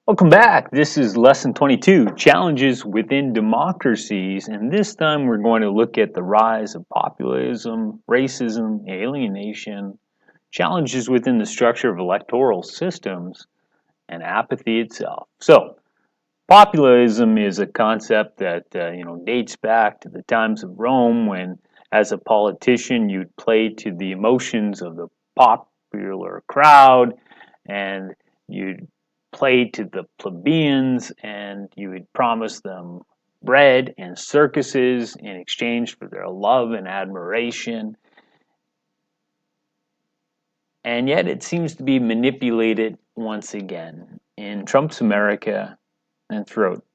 Welcome back. This is lesson 22, Challenges Within Democracies. And this time we're going to look at the rise of populism, racism, alienation, challenges within the structure of electoral systems, and apathy itself. So, populism is a concept that dates back to the times of Rome when, as a politician, you'd play to the emotions of the popular crowd and you'd play to the plebeians and you would promise them bread and circuses in exchange for their love and admiration. And yet it seems to be manipulated once again in Trump's America and throughout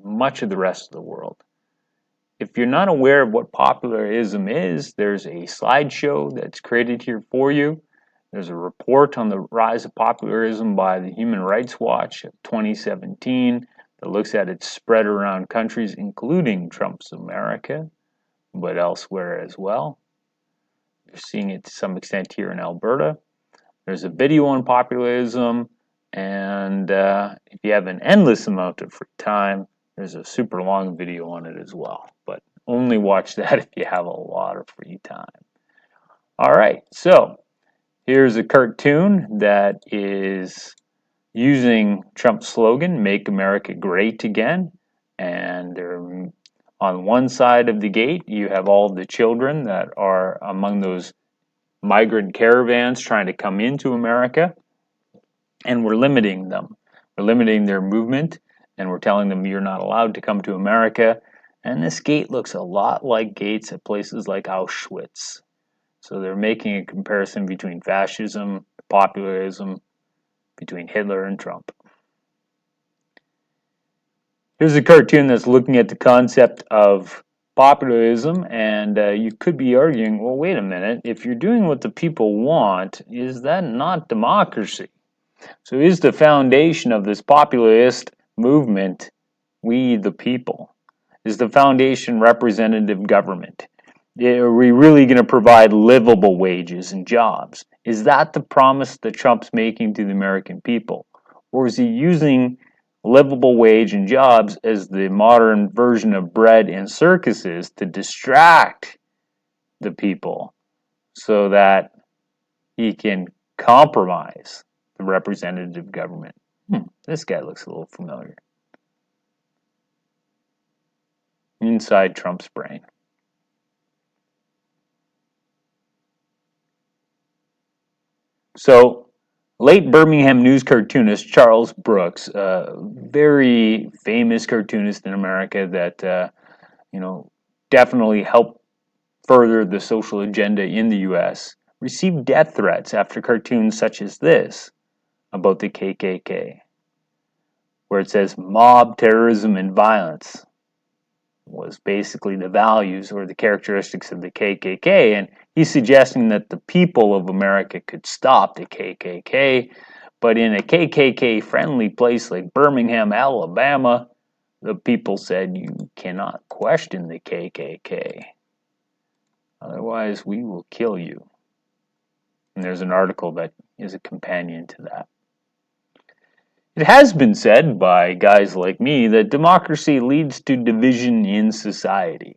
much of the rest of the world. If you're not aware of what populism is, there's a slideshow that's created here for you. There's a report on the rise of populism by the Human Rights Watch of 2017 that looks at its spread around countries, including Trump's America, but elsewhere as well. You're seeing it to some extent here in Alberta. There's a video on populism, and if you have an endless amount of free time, there's a super long video on it as well. But only watch that if you have a lot of free time. All right, so here's a cartoon that is using Trump's slogan, Make America Great Again. And on one side of the gate, you have all the children that are among those migrant caravans trying to come into America. And we're limiting them. We're limiting their movement, and we're telling them you're not allowed to come to America. And this gate looks a lot like gates at places like Auschwitz. So they're making a comparison between fascism, populism, between Hitler and Trump. Here's a cartoon that's looking at the concept of populism, and you could be arguing, well, wait a minute, if you're doing what the people want, is that not democracy? So is the foundation of this populist movement we the people? Is the foundation representative government? Are we really going to provide livable wages and jobs? Is that the promise that Trump's making to the American people? Or is he using livable wage and jobs as the modern version of bread and circuses to distract the people so that he can compromise the representative government? This guy looks a little familiar. Inside Trump's brain. So, late Birmingham news cartoonist Charles Brooks, a very famous cartoonist in America that definitely helped further the social agenda in the U.S., received death threats after cartoons such as this about the KKK, where it says mob terrorism and violence was basically the values or the characteristics of the KKK, and he's suggesting that the people of America could stop the KKK, but in a KKK-friendly place like Birmingham, Alabama, the people said you cannot question the KKK. Otherwise, we will kill you. And there's an article that is a companion to that. It has been said by guys like me that democracy leads to division in society.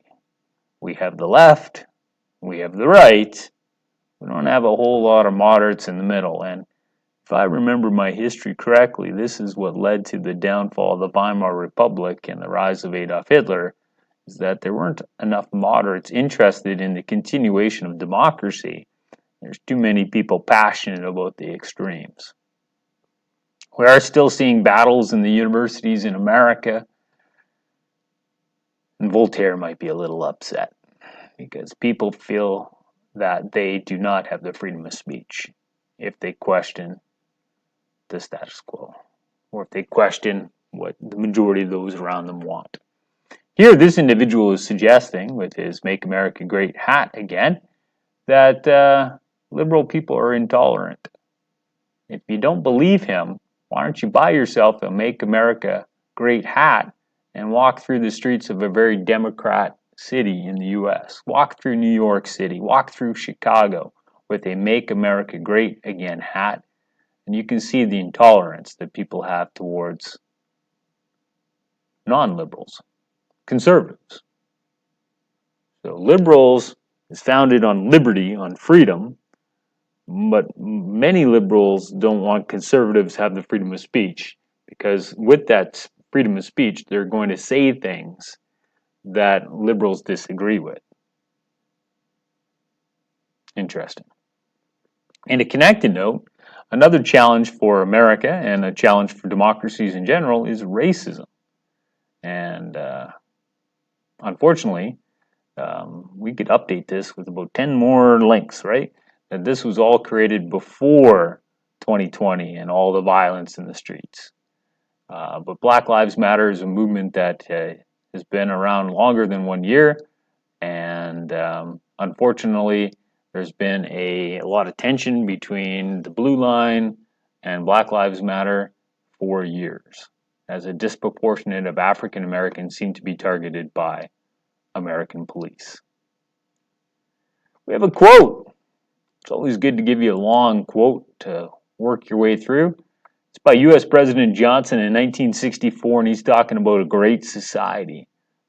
We have the left, we have the right, we don't have a whole lot of moderates in the middle. And if I remember my history correctly, this is what led to the downfall of the Weimar Republic and the rise of Adolf Hitler, is that there weren't enough moderates interested in the continuation of democracy. There's too many people passionate about the extremes. We are still seeing battles in the universities in America, and Voltaire might be a little upset because people feel that they do not have the freedom of speech if they question the status quo, or if they question what the majority of those around them want. Here, this individual is suggesting, with his Make America Great hat again, that liberal people are intolerant. If you don't believe him, why don't you buy yourself a Make America Great hat and walk through the streets of a very Democrat city in the U.S. Walk through New York City, walk through Chicago with a Make America Great Again hat, and you can see the intolerance that people have towards non-liberals, conservatives. So liberals is founded on liberty, on freedom, but many liberals don't want conservatives to have the freedom of speech, because with that freedom of speech, they're going to say things that liberals disagree with. Interesting. And a connected note, another challenge for America and a challenge for democracies in general is racism. And unfortunately, we could update this with about 10 more links, right? That this was all created before 2020 and all the violence in the streets. But Black Lives Matter is a movement that has been around longer than 1 year. And unfortunately, there's been a lot of tension between the Blue Line and Black Lives Matter for years, as a disproportionate of African Americans seem to be targeted by American police. We have a quote. It's always good to give you a long quote to work your way through. It's by U.S. President Johnson in 1964, and he's talking about a great society.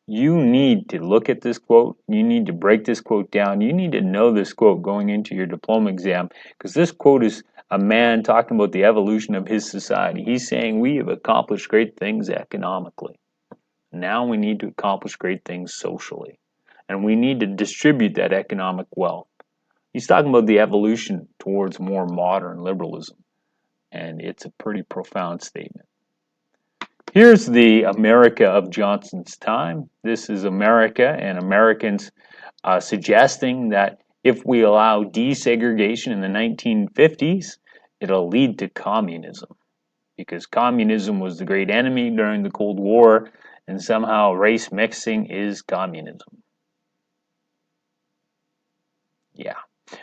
You need to look at this quote. You need to break this quote down. You need to know this quote going into your diploma exam, because this quote is a man talking about the evolution of his society. He's saying we have accomplished great things economically. Now we need to accomplish great things socially, and we need to distribute that economic wealth. He's talking about the evolution towards more modern liberalism, and it's a pretty profound statement. Here's the America of Johnson's time. This is America and Americans suggesting that if we allow desegregation in the 1950s, it'll lead to communism, because communism was the great enemy during the Cold War, and somehow race mixing is communism. Yeah.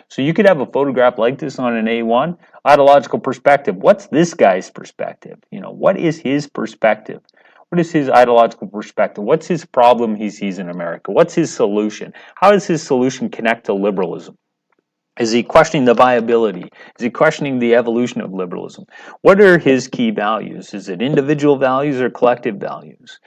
So you could have a photograph like this on an A1, ideological perspective. What's this guy's perspective? What is his perspective? What is his ideological perspective? What's his problem he sees in America? What's his solution? How does his solution connect to liberalism? Is he questioning the viability? Is he questioning the evolution of liberalism? What are his key values? Is it individual values or collective values?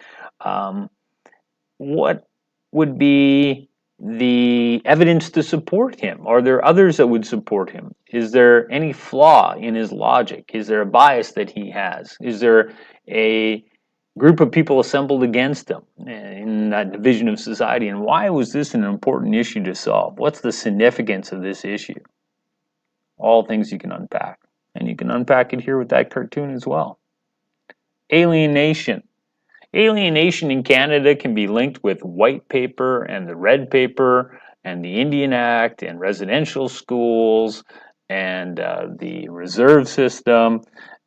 What would be the evidence to support him? Are there others that would support him? Is there any flaw in his logic? Is there a bias that he has? Is there a group of people assembled against him in that division of society? And why was this an important issue to solve? What's the significance of this issue? All things you can unpack. And you can unpack it here with that cartoon as well. Alienation. Alienation in Canada can be linked with white paper and the red paper and the Indian Act and residential schools and the reserve system.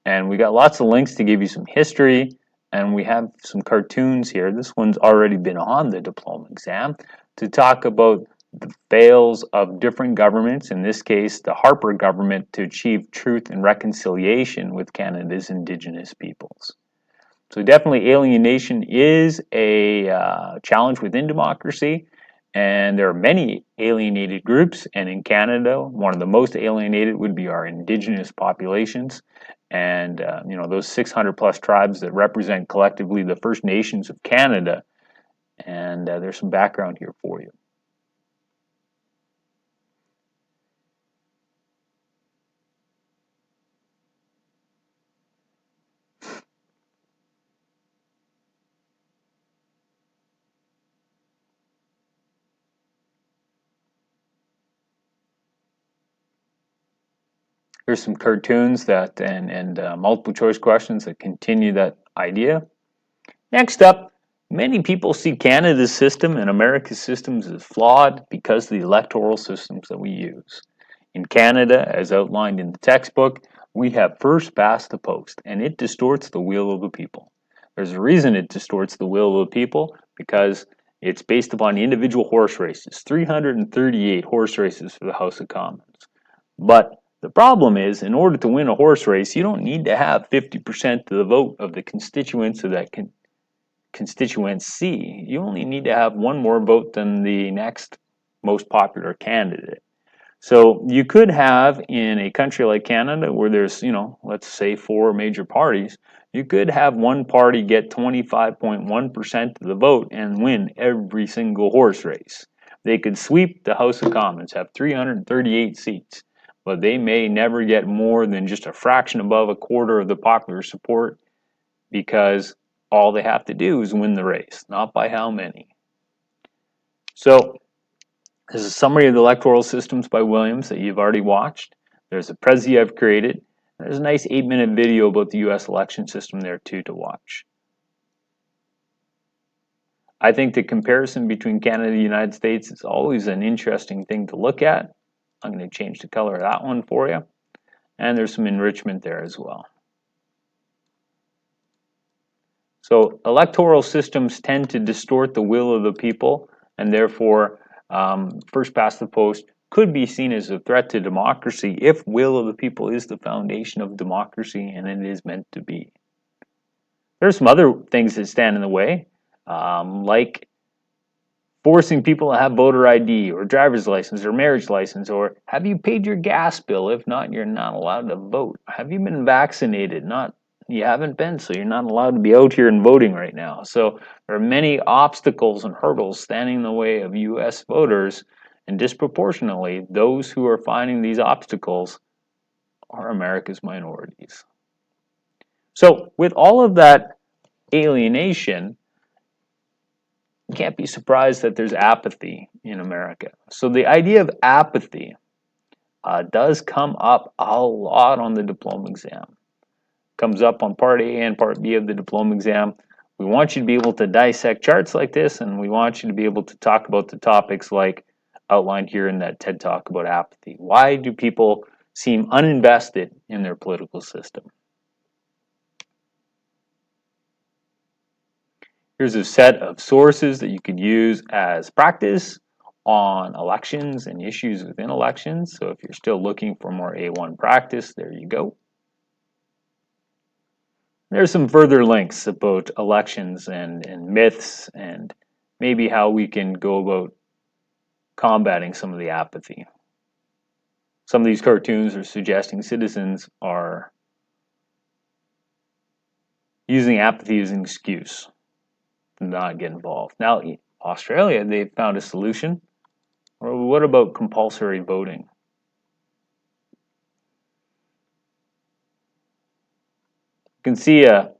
And we got lots of links to give you some history. And we have some cartoons here. This one's already been on the diploma exam to talk about the fails of different governments, in this case, the Harper government, to achieve truth and reconciliation with Canada's Indigenous peoples. So definitely alienation is a challenge within democracy, and there are many alienated groups, and in Canada, one of the most alienated would be our Indigenous populations, and those 600 plus tribes that represent collectively the First Nations of Canada, and there's some background here for you. Here's some cartoons that and multiple choice questions that continue that idea. Next up, many people see Canada's system and America's systems as flawed because of the electoral systems that we use. In Canada, as outlined in the textbook, we have first past the post, and it distorts the will of the people. There's a reason it distorts the will of the people, because it's based upon individual horse races, 338 horse races for the House of Commons. But the problem is, in order to win a horse race, you don't need to have 50% of the vote of the constituents of that constituency. You only need to have one more vote than the next most popular candidate. So you could have in a country like Canada where there's, let's say 4 major parties, you could have one party get 25.1% of the vote and win every single horse race. They could sweep the House of Commons, have 338 seats, but they may never get more than just a fraction above a quarter of the popular support because all they have to do is win the race, not by how many. So there's a summary of the electoral systems by Williams that you've already watched. There's a Prezi I've created. There's a nice 8-minute video about the US election system there too to watch. I think the comparison between Canada and the United States is always an interesting thing to look at. I'm going to change the color of that one for you. And there's some enrichment there as well. So electoral systems tend to distort the will of the people, and therefore first past the post could be seen as a threat to democracy if will of the people is the foundation of democracy, and it is meant to be. There's some other things that stand in the way, like forcing people to have voter ID or driver's license or marriage license, or have you paid your gas bill? If not, you're not allowed to vote. Have you been vaccinated? Not, you haven't been, so you're not allowed to be out here and voting right now. So there are many obstacles and hurdles standing in the way of US voters, and disproportionately, those who are finding these obstacles are America's minorities. So with all of that alienation, can't be surprised that there's apathy in America. So the idea of apathy does come up a lot on the diploma exam. Comes up on part A and part B of the diploma exam. We want you to be able to dissect charts like this, and we want you to be able to talk about the topics like outlined here in that TED Talk about apathy. Why do people seem uninvested in their political system? Here's a set of sources that you could use as practice on elections and issues within elections. So if you're still looking for more A1 practice, there you go. There's some further links about elections and myths and maybe how we can go about combating some of the apathy. Some of these cartoons are suggesting citizens are using apathy as an excuse to not get involved. Now, Australia, they've found a solution. Or what about compulsory voting? You can see a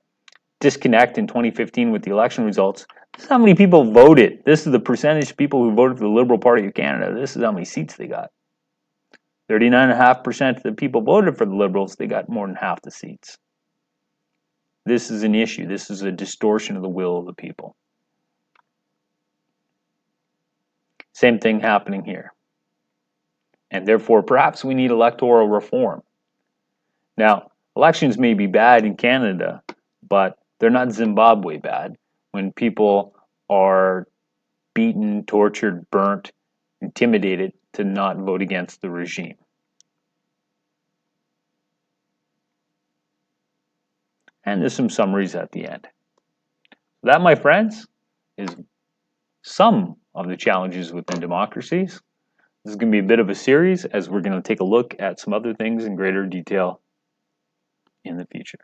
disconnect in 2015 with the election results. This is how many people voted. This is the percentage of people who voted for the Liberal Party of Canada. This is how many seats they got. 39.5% of the people voted for the Liberals. They got more than half the seats. This is an issue. This is a distortion of the will of the people. Same thing happening here. And therefore, perhaps we need electoral reform. Now, elections may be bad in Canada, but they're not Zimbabwe bad when people are beaten, tortured, burnt, intimidated to not vote against the regime. And there's some summaries at the end. That, my friends, is some of the challenges within democracies. This is going to be a bit of a series as we're going to take a look at some other things in greater detail in the future.